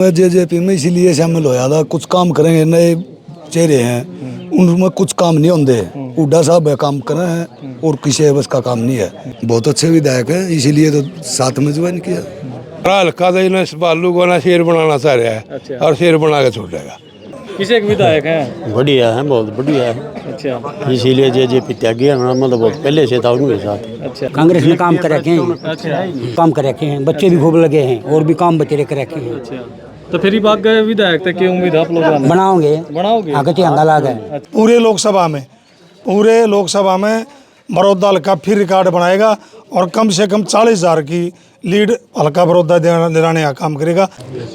मैं जेजेपी में इसीलिए शामिल होया था, कुछ काम करेंगे, नए चेहरे हैं, उनमें कुछ काम नहीं होंगे। हुड्डा साहब है काम कर रहे हैं और किसी बस का काम नहीं है। बहुत अच्छे विधायक है, इसीलिए तो साथ में ज्वाइन किया। हल्का तो इन्हें बालू को ना शेर बनाना चाह रहा है। अच्छा। और शेर बना के छोड़ेगा। किसे एक विधायक हैं? बढ़िया है, बहुत बढ़िया है। अच्छा इसीलिए जेजेपी त्यागी है, मतलब बहुत पहले से था उनके साथ। अच्छा। कांग्रेस में काम कर रखे हैं, अच्छा काम कर रखे हैं, बच्चे भी खूब लगे हैं और भी काम बचे कर रखे हैं। अच्छा। तो फिर ये बात गए विधायक तक की उम्मीद आप लोग बनाओगे बनाओगे? आगे चंदा लागे। पूरे लोकसभा में बड़ौदा हल्का फिर रिकॉर्ड बनाएगा और कम से कम 40,000 की लीड हल्का बड़ौदा दिलाने का काम करेगा।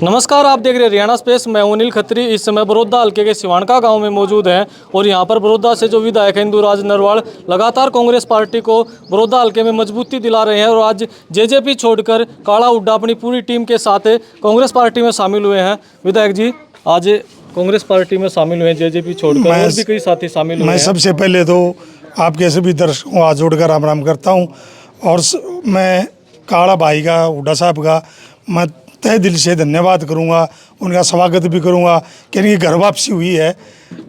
नमस्कार, आप देख रहे हैं हरियाणा स्पेस। मैं अनिल खत्री। इस समय बड़ौदा हल्के के सिवानका गांव में मौजूद हैं और यहां पर बड़ौदा से जो विधायक हैं इंदुराज नरवाल लगातार कांग्रेस पार्टी को बड़ौदा हल्के में मजबूती दिला रहे हैं और आज जेजेपी छोड़कर काला हुड्डा अपनी पूरी टीम के साथ कांग्रेस पार्टी में शामिल हुए हैं। विधायक जी आज कांग्रेस पार्टी में शामिल हुए हैं, जेजेपी छोड़कर, और भी कई साथी शामिल हुए हैं। मैं सबसे पहले तो आपके सभी दर्शकों को हाथ जोड़कर राम राम करता हूँ और मैं काला भाई का, हुड्डा साहब का मैं तहे दिल से धन्यवाद करूँगा, उनका स्वागत भी करूँगा कि इनकी घर वापसी हुई है।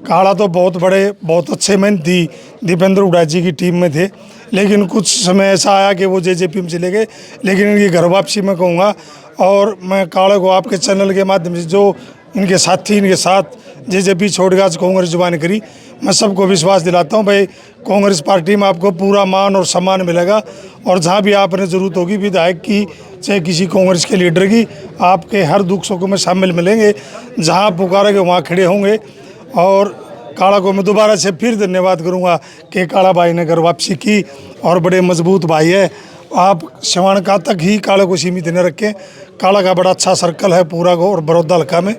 काला तो बहुत अच्छे मेहनती दीपेंद्र हुड्डा जी की टीम में थे, लेकिन कुछ समय ऐसा आया कि वो जेजेपी में चले गए, लेकिन इनकी घर वापसी मैं कहूँगा। और मैं काला को आपके चैनल के माध्यम से जो इनके साथी इनके साथ जेजेपी छोड़कर आज कांग्रेस ज्वाइन करी, मैं सबको विश्वास दिलाता हूं भाई कांग्रेस पार्टी में आपको पूरा मान और सम्मान मिलेगा और जहां भी आपने ज़रूरत होगी विधायक की चाहे किसी कांग्रेस के लीडर की, आपके हर दुख सुख में शामिल मिलेंगे। जहां पुकारेंगे वहां खड़े होंगे। और काला को मैं दोबारा से फिर धन्यवाद करूँगा कि काला भाई ने घर वापसी की और बड़े मजबूत भाई है। आप सिवानका तक ही काला को सीमित न रखें। काला का बड़ा अच्छा सर्कल है पूरा और बड़ौदा हल्का में,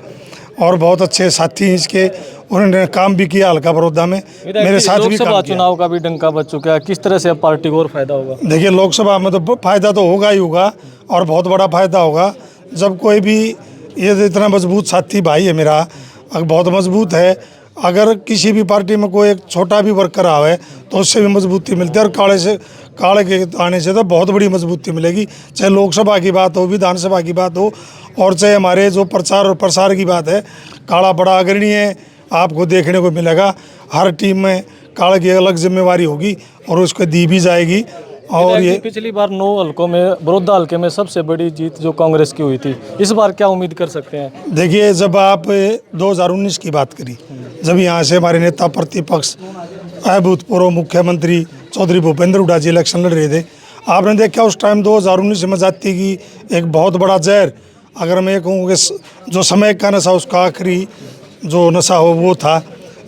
और बहुत अच्छे साथी हैं इसके, उन्होंने काम भी किया हल्का बड़ौदा में, मेरे साथ भी काम किया। चुनाव का भी डंका बज चुका है, किस तरह से अब पार्टी को और फायदा होगा? देखिए लोकसभा में तो फायदा तो होगा ही होगा और बहुत बड़ा फायदा होगा। जब कोई भी ये इतना मजबूत साथी भाई है मेरा, बहुत मजबूत है, अगर किसी भी पार्टी में कोई एक छोटा भी वर्कर आवे तो उससे भी मजबूती मिलती है। और काले के आने से तो बहुत बड़ी मजबूती मिलेगी, चाहे लोकसभा की बात हो, विधानसभा की बात हो, और चाहे हमारे जो प्रचार और प्रसार की बात है। काला बड़ा अग्रणी है, आपको देखने को मिलेगा। हर टीम में काले की अलग जिम्मेवारी होगी और उसको दी भी जाएगी। और ये पिछली बार 9 हल्कों में बड़ौदा हल्के में सबसे बड़ी जीत जो कांग्रेस की हुई थी, इस बार क्या उम्मीद कर सकते हैं? देखिए जब आप 2019 की बात करी, जब यहाँ से हमारे नेता प्रतिपक्ष भूतपूर्व मुख्यमंत्री चौधरी भूपेंद्र हुड्डा जी इलेक्शन लड़ रहे थे, आपने देखा उस टाइम 2019 में जाति की एक बहुत बड़ा जहर, अगर मैं कहूँ कि जो समय का नशा उसका आखिरी जो नशा हो वो था।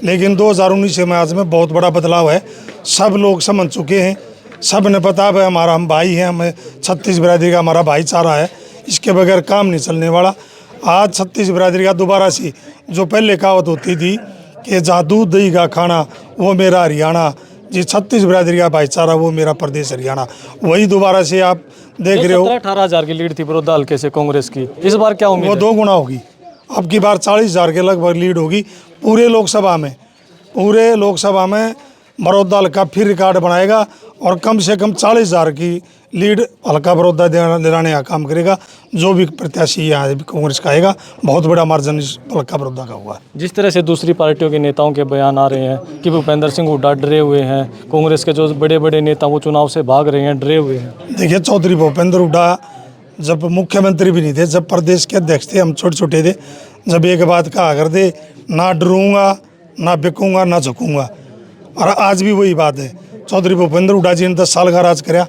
लेकिन 2019 में आज में बहुत बड़ा बदलाव है, सब लोग समझ चुके हैं, सब ने पता है हमारा हम भाई हैं, हमें 36 बिरादरी का हमारा भाईचारा है, इसके बगैर काम नहीं चलने वाला। आज 36 बिरादरी का दोबारा से जो पहले कहावत होती थी कि जहाँ दूध दही का खाना वो मेरा हरियाणा, जी 36 बिरादरी का भाईचारा वो मेरा प्रदेश हरियाणा, वही दोबारा से आप देख रहे हो। 18,000 की लीड थी बड़ौदा हल्के से कांग्रेस की, इस बार क्या उम्मीद वो है? 2 गुना होगी, अब की बार 40,000 के लगभग लीड होगी पूरे लोकसभा में बड़ौदा हल्का फिर रिकॉर्ड बनाएगा और कम से कम 40,000 की लीड हल्का बड़ौदा दिलाने का काम करेगा। जो भी प्रत्याशी यहाँ कांग्रेस का आएगा, बहुत बड़ा मार्जिन हल्का बड़ौदा का हुआ। जिस तरह से दूसरी पार्टियों के नेताओं के बयान आ रहे हैं कि भूपेंद्र सिंह हुड्डा डरे हुए हैं, कांग्रेस के जो बड़े बड़े नेता वो चुनाव से भाग रहे हैं, डरे हुए हैं। देखिए चौधरी भूपेंद्र हुड्डा जब मुख्यमंत्री भी नहीं थे, जब प्रदेश के अध्यक्ष थे, हम छोटे छोटे थे, जब एक बात कहा करते, ना डरूंगा ना बिकूंगा ना झुकूंगा, और आज भी वही बात है। चौधरी भूपेंद्र हुड्डा जी ने 10 साल का राज कराया,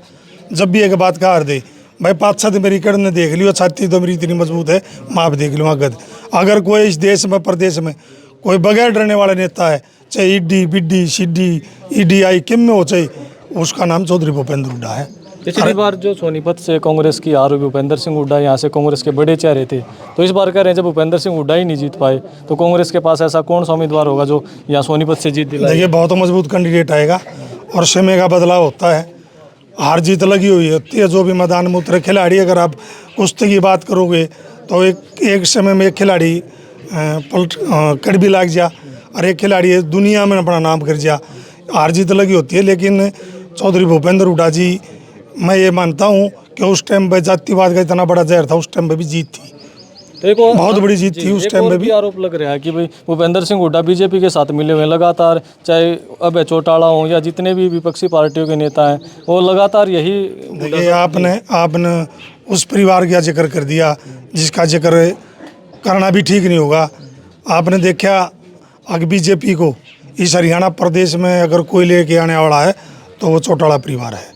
जब भी एक बात कहा दे भाई 5-7 मेरी कड़ ने देख लियो, छाती तो मेरी इतनी मजबूत है, माँ भी देख लूँगा गद। अगर कोई इस देश में प्रदेश में कोई बगैर डरने वाला नेता है, चाहे ईडी बिड्डी सीडी EDI किम में हो, चाहे उसका नाम चौधरी भूपेंद्र हुड्डा है। पिछली बार जो सोनीपत से कांग्रेस की हार हुई, भूपेंद्र सिंह हुड्डा यहाँ से कांग्रेस के बड़े चेहरे थे, तो इस बार कह रहे हैं जब भूपेंद्र सिंह हुड्डा ही नहीं जीत पाए तो कांग्रेस के पास ऐसा कौन सा उम्मीदवार होगा जो यहाँ सोनीपत से जीत दिलाए? देखिए बहुत मजबूत कैंडिडेट आएगा और समय का बदलाव होता है, हार जीत लगी हुई होती है। जो भी मैदान में उतरे खिलाड़ी, अगर आप कुश्ती की बात करोगे तो एक समय में एक खिलाड़ी कड़ भी लग जा और एक खिलाड़ी दुनिया में अपना नाम कर जा, हार जीत लगी होती है। लेकिन चौधरी भूपेंद्र हुड्डा जी, मैं ये मानता हूँ कि उस टाइम पर जातिवाद का इतना बड़ा जहर था, उस टाइम पर भी जीत थी। तो एक और बहुत बड़ी जीत थी उस एक टाइम और में भी। आरोप लग रहा है कि भाई भूपेंद्र सिंह हुड्डा बीजेपी के साथ मिले हुए हैं लगातार, चाहे अभय चौटाला हो या जितने भी विपक्षी पार्टियों के नेता हैं, वो लगातार यही। देखिए आपने उस परिवार का जिक्र कर दिया जिसका जिक्र करना भी ठीक नहीं होगा। आपने देखा अगर बीजेपी को इस हरियाणा प्रदेश में अगर कोई लेके आने वाला है तो वो चौटाला परिवार है,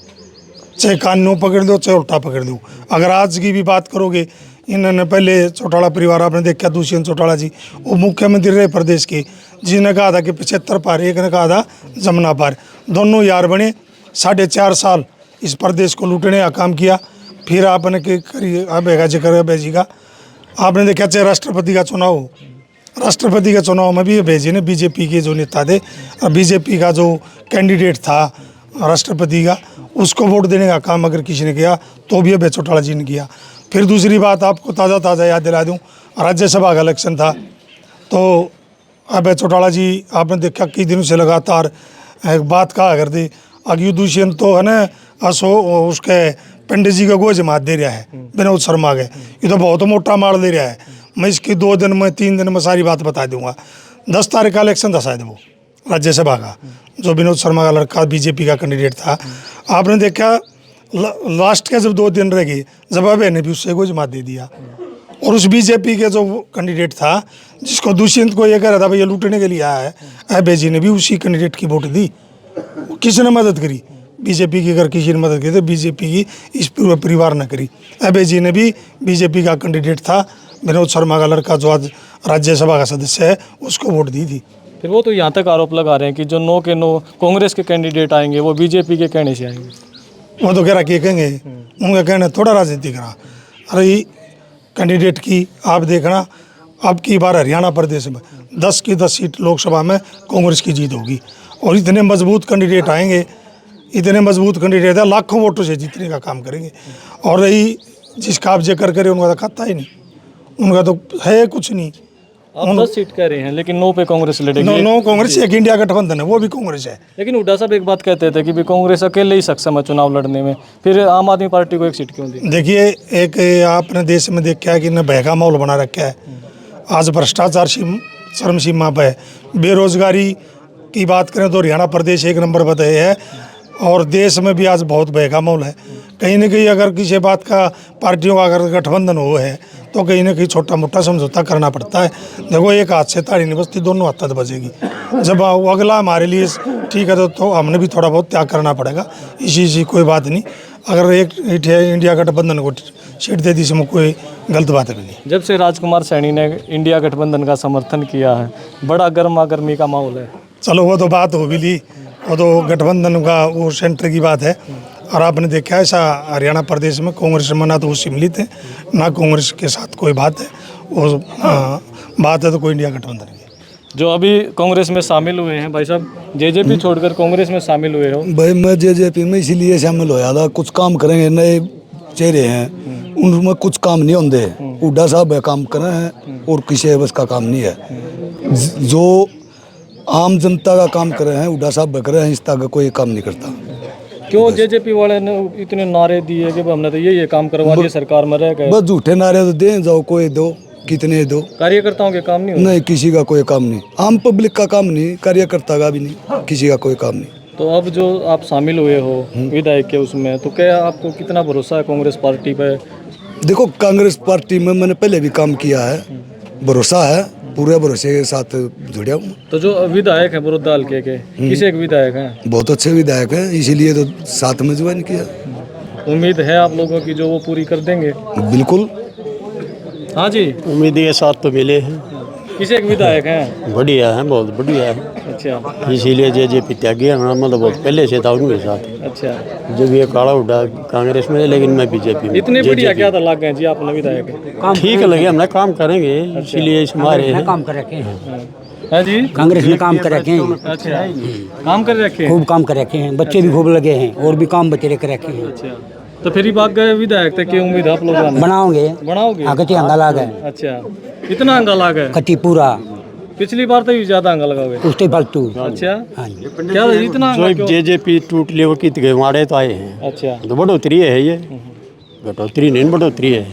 चाहे कानून पकड़ दो चाहे उल्टा पकड़ दो। अगर आज की भी बात करोगे, इन्होंने पहले चौटाला परिवार आपने देखा दुष्यंत चौटाला जी वो मुख्यमंत्री रहे प्रदेश के, जिन्होंने कहा था कि 75 पार, एक ने कहा था जमुना पार, दोनों यार बने 4.5 साल इस प्रदेश को लूटने का काम किया। फिर आपने के करिए अभय जिक्र अभय जी का आपने देखा, चाहे राष्ट्रपति का चुनाव हो, राष्ट्रपति के चुनाव में भी अभय जी ने बीजेपी के जो नेता थे और बीजेपी का जो कैंडिडेट था राष्ट्रपति का, उसको वोट देने का काम अगर किसी ने किया तो भी अभय चौटाला जी ने किया। फिर दूसरी बात आपको ताज़ा याद दिला दूं, राज्यसभा का इलेक्शन था तो अभय चौटाला जी आपने देखा कई दिनों से लगातार एक बात कहा करते, अगर दुष्यंत तो है ना उसके पंडित जी का गोज मात दे रहा है विनोद शर्मा के, ये तो बहुत मोटा मार दे रहा है। मैं इसकी 2 दिन में 3 दिन में सारी बात बता दूंगा। 10 तारीख का इलेक्शन था शायद वो राज्यसभा का, जो विनोद शर्मा का लड़का बीजेपी का कैंडिडेट था। आपने देखा लास्ट के जब 2 दिन रह गए, जब अभय ने भी उससे गोज मात दे दिया। और उस बीजेपी के जो कैंडिडेट था जिसको दुष्यंत को ये कह रहा था भाई ये लूटने के लिए आया है, अभय जी ने भी उसी कैंडिडेट की वोट दी। किसी ने मदद करी बीजेपी की, अगर किसी ने मदद की तो बीजेपी की इस पूरे परिवार ने करी। अभय जी ने भी बीजेपी का कैंडिडेट था विनोद शर्मा का लड़का जो आज राज्यसभा का सदस्य है, उसको वोट दी थी। फिर वो तो यहाँ तक आरोप लगा रहे हैं कि जो 9 के 9 कांग्रेस के कैंडिडेट आएंगे वो बीजेपी के कहने से आएंगे। वो तो कह रहा कि कहेंगे, उनका कहना थोड़ा राजनीति करा। अरे कैंडिडेट की आप देखना, अब की बार हरियाणा प्रदेश में 10 की 10 सीट लोकसभा में कांग्रेस की जीत होगी। और इतने मजबूत कैंडिडेट आएंगे, इतने मजबूत कैंडिडेट है, लाखों वोटों से जीतने का काम करेंगे। और रही जिसका आप जिक्र करें, उनका तो खाता ही नहीं, उनका तो है कुछ नहीं। आप 10 सीट कह रहे हैं लेकिन 9 पे कांग्रेस लड़ेगी। 9 कांग्रेस, एक इंडिया गठबंधन है, वो भी कांग्रेस है। लेकिन हुड्डा साहब एक बात कहते थे कि भी कांग्रेस अकेले ही सक्षम है चुनाव लड़ने में, फिर आम आदमी पार्टी को 1 सीट क्यों दी? देखिए एक आपने देश में देखा है कि न भय का माहौल बना रखा है। आज भ्रष्टाचार चरम सीमा पर है, बेरोजगारी की बात करें तो हरियाणा प्रदेश 1 नंबर पर है। और देश में भी आज बहुत भय का माहौल है। कहीं ना कहीं अगर किसी बात का पार्टियों का अगर गठबंधन हो है तो कहीं ना कहीं छोटा मोटा समझौता करना पड़ता है। देखो एक हाथ से ताड़ी नहीं बजती, दोनों हाथ तक बजेगी। जब वो अगला हमारे लिए ठीक है तो हमने भी थोड़ा बहुत त्याग करना पड़ेगा, इसी कोई बात नहीं। अगर एक इंडिया गठबंधन को सीट दे दी इसमें कोई गलत बात भी नहीं। जब से राजकुमार सैनी ने इंडिया गठबंधन का समर्थन किया है, बड़ा गर्मा गर्मी का माहौल है। चलो वो तो बात हो भी ली, वो तो गठबंधन का वो सेंटर की बात है। और आपने देखा ऐसा हरियाणा प्रदेश में कांग्रेस में ना तो वो सम्मिलित है ना कांग्रेस के साथ कोई बात है, वो बात है तो कोई इंडिया गठबंधन की। जो अभी कांग्रेस में शामिल हुए हैं भाई साहब, जेजेपी छोड़कर कांग्रेस में शामिल हुए हो? भाई मैं जेजेपी में इसीलिए शामिल होया था, कुछ काम करेंगे, नए चेहरे हैं, उनमें कुछ काम नहीं होंगे। हुड्डा साहब काम कर रहे हैं और किसी बस का काम नहीं है। जो आम जनता का काम कर रहे हैं हुड्डा साहब कर रहे हैं, इस तरह का कोई काम नहीं करता। क्यों जेजेपी वाले ने इतने नारे दिए कि हमने तो ये काम करवा दिया, सरकार में रह गए? बस झूठे नारे तो दे जाओ, कोई दो कितने दो, कार्यकर्ताओं के काम नहीं होते? नहीं किसी का कोई काम नहीं, आम पब्लिक का काम नहीं, कार्यकर्ता का भी नहीं, किसी का कोई काम नहीं। तो अब जो आप शामिल हुए हो विधायक के उसमें, तो क्या आपको कितना भरोसा है कांग्रेस पार्टी पे? देखो कांग्रेस पार्टी में मैंने पहले भी काम किया है, भरोसा है, पूरे भरोसे के साथ जुड़ा हूँ। तो जो विधायक है बड़ौदा हल्के के, किसे एक विधायक हैं? बहुत अच्छे विधायक हैं, इसीलिए तो साथ में ज्वाइन किया। उम्मीद है आप लोगों की जो वो पूरी कर देंगे? बिल्कुल। हाँ जी, उम्मीद के साथ तो मिले हैं, किसे एक विधायक हैं? बढ़िया है, बहुत बढ़िया है। अच्छा इसीलिए जेजेपी त्यागी है, मतलब बहुत पहले से था उनके साथ। अच्छा, जब ये काला हुड्डा कांग्रेस में, लेकिन मैं बीजेपी में। इतने बढ़िया क्या था लग गए जी आप विधायक है? ठीक लगे, हमने काम करेंगे इसीलिए हमारे हैं। काम कर रखे हैं, हाँ जी, कांग्रेस में काम कर रखे हैं, अच्छा काम कर रखे हैं। खूब काम कर रखे हैं, बच्चे भी खूब लगे हैं और भी काम बचे कर रखे हैं। अच्छा, तो फिर ही बात गए विधायक तक की उम्मीद आप लोग बनाओगे? आगे ते अंगा लाग है, अच्छा, इतना अंगा लगा है? कति पूरा पिछली बार तो भी ज्यादा अंगा लगाओगे। उसते फालतू। अच्छा, हाँ जी, क्या इतना अंगा जो क्यों? जेजेपी टूट ले वो कित गए मारे तो आए हैं। अच्छा, तो बढ़ोतरी है, ये घटोतरी नहीं बढ़ोतरी है।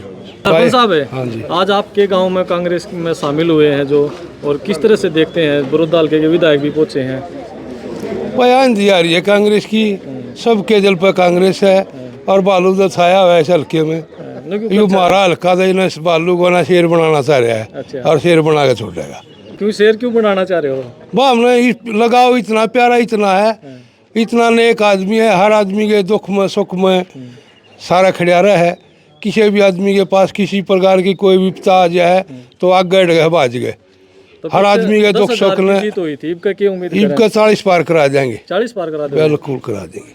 सरपंच साहब है। हाँ जी। आज आपके गांव में कांग्रेस में शामिल हुए हैं जो, और किस तरह से देखते हैं, बरोदा हल्के के विधायक भी पहुंचे हैं। बयान दिया रही है कांग्रेस की, सबके दिल पर कांग्रेस है और बालू तो छाया हुआ है इस हल्के में। लेकिन ये हमारा हल्का था, इन्हें इस बालू को ना शेर बनाना चाह रहा है अच्छा। और शेर बना के छोड़ेगा। क्यों शेर क्यों बनाना चाह रहे हो? वाह, हमने लगाओ इतना प्यारा, इतना है, इतना नेक आदमी है, हर आदमी के दुख में सुख में सारा खड़ियारा है। किसी भी आदमी के पास किसी प्रकार की कोई विपदा आ जाए तो आगे गए भाज गए। तो हर आदमी के दुख सुख ने जीत हुई थी, इबका क्या उम्मीद ईब का 40 पार करा देंगे, 40 पार करा देंगे। बिल्कुल करा देंगे।